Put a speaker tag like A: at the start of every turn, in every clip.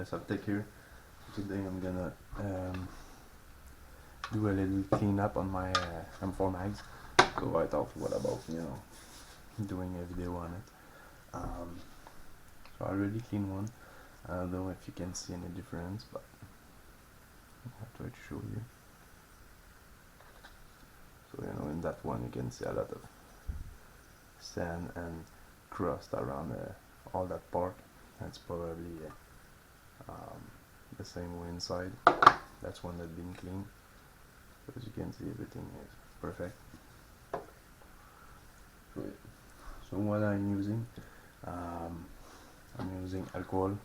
A: Tech here. Today I'm gonna do a little cleanup on my M4 mags. So I thought, what about, you know, doing a video on it. So I already cleaned one. I don't know if you can see any difference, but I'll try to show you. So, you know, in that one you can see a lot of sand and crust around all that part. That's probably the same way inside. That's one that's been cleaned. So as you can see, everything is perfect. So what I'm using alcohol.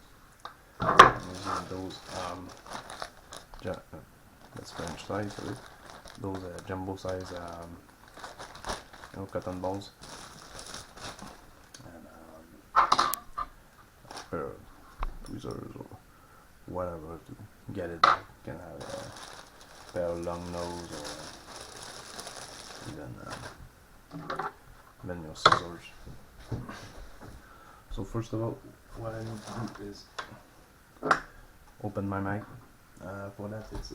A: I'm using those that's French size, sorry. Those jumbo size you know, cotton balls, and a pair of tweezers or whatever to get it back. You can have a pair of long nose or even your scissors. So first of all, what I need to do is open my mag. For that, it's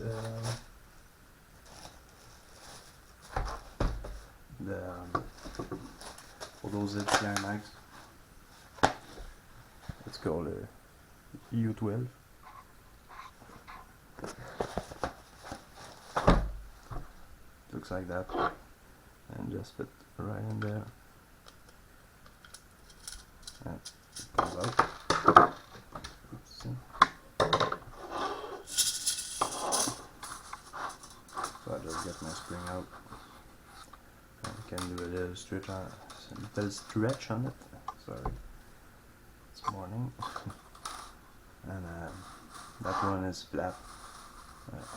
A: for those HDI mags, it's called a U12. Looks like that, and just fit right in there, and it comes out. Let's see. So I just get my spring out. I can do a little stretch on it. Sorry, it's morning. And that one is flat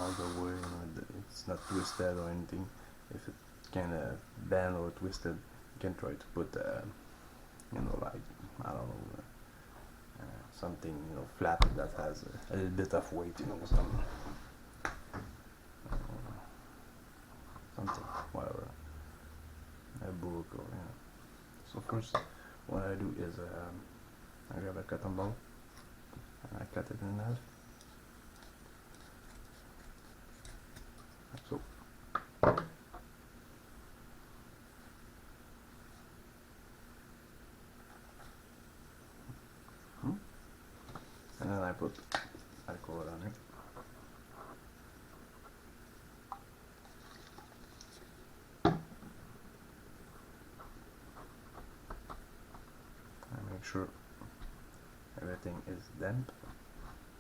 A: all the way. You know, it's not twisted or anything. If it kind of bend or twisted, you can try to put you know, like, I don't know, something, you know, flat that has a little bit of weight, you know, something, whatever, a book or, you know. So first, what I do is I grab a cotton ball and I cut it in half, like so. And then I put alcohol on it. I make sure everything is damp,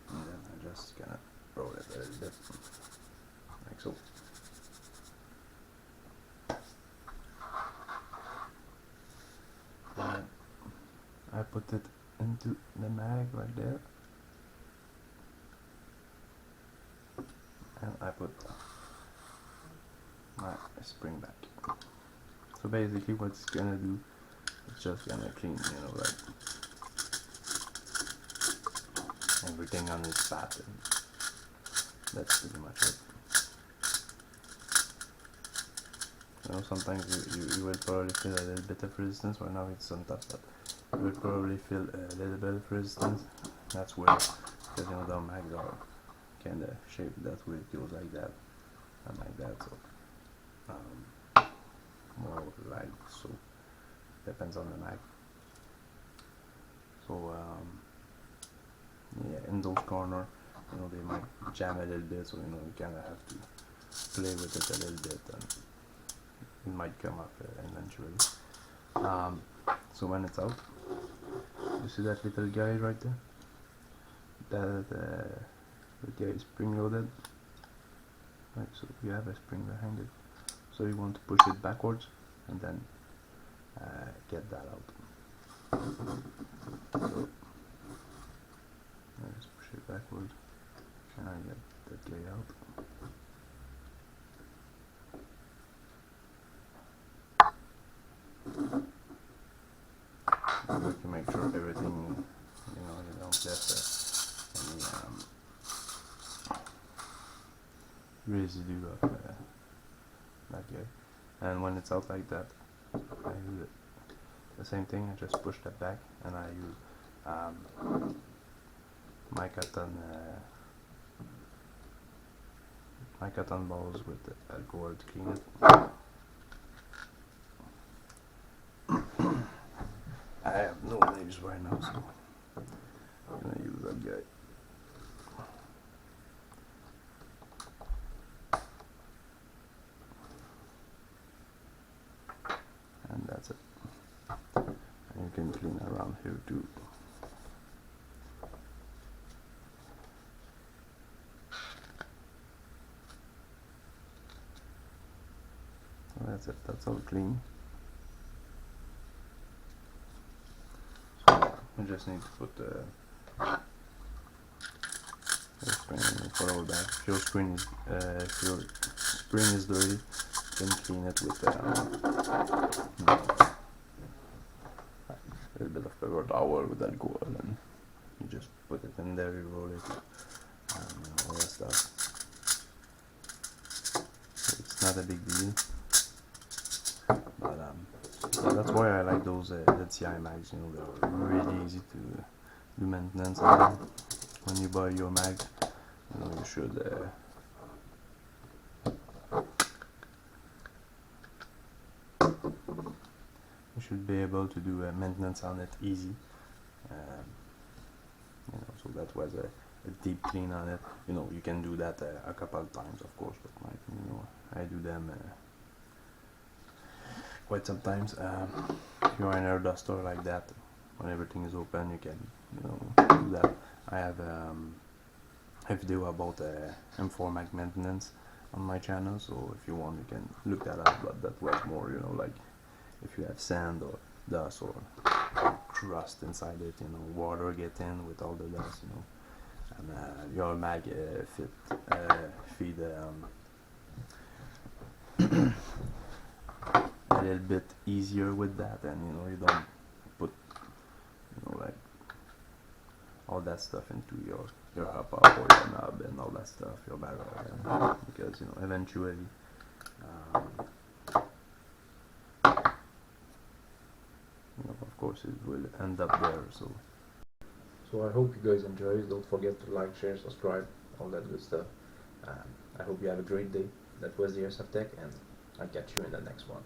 A: and then I just gonna roll it a little bit, like so. And I put it into the mag right there, and I put my spring back. So basically what it's gonna do, it's just gonna clean, you know, like everything on its path, and that's pretty much it. You know, sometimes you will probably feel a little bit of resistance. Right now it's on top, but you will probably feel a little bit of resistance. That's where, because, you know, the mags are kind of shaped that way. It goes like that and like that, so more like so, depends on the mag. So yeah, in those corners, you know, they might jam a little bit, so, you know, you kind of have to play with it a little bit, and it might come up eventually. So when it's out, you see that little guy right there? That guy is spring loaded. Right, so you have a spring behind it. So you want to push it backwards and then get that out. So I just push it backwards and I get that guy out. You have to make sure everything, you know, you don't get any residue of that guy. And when it's out like that, I use the same thing. I just push that back, and I use my cotton balls with the alcohol to clean it. I have no knives right now, so I'm gonna use that guy. And that's it. And you can clean around here too. So that's it, that's all clean. So we just need to put the spring for all that. If your spring is dirty, you can clean it with a little bit of paper towel with alcohol, and you just put it in there, you roll it, and all that stuff. It's not a big deal, but yeah, that's why I like those ZCI mags. You know, they're really easy to do maintenance on. When you buy your mag, you know, you should be able to do maintenance on it easy. You know, so that was a deep clean on it. You know, you can do that a couple of times, of course, but you know, I do them quite sometimes. If you're an air duster like that, when everything is open, you can, you know, do that. I have a video about M4 mag maintenance on my channel, so if you want, you can look that up. But that was more, you know, like if you have sand or dust or crust inside it, you know, water get in with all the dust, you know, and your mag feed a little bit easier with that, and you know, you don't put, you know, like all that stuff into your hop up or your knob and all that stuff, your barrel, because you know, eventually you know, of course it will end up there. So
B: I hope you guys enjoy. Don't forget to like, share, subscribe, all that good stuff. I hope you have a great day. That was the Airsoft Tech, and I'll catch you in the next one.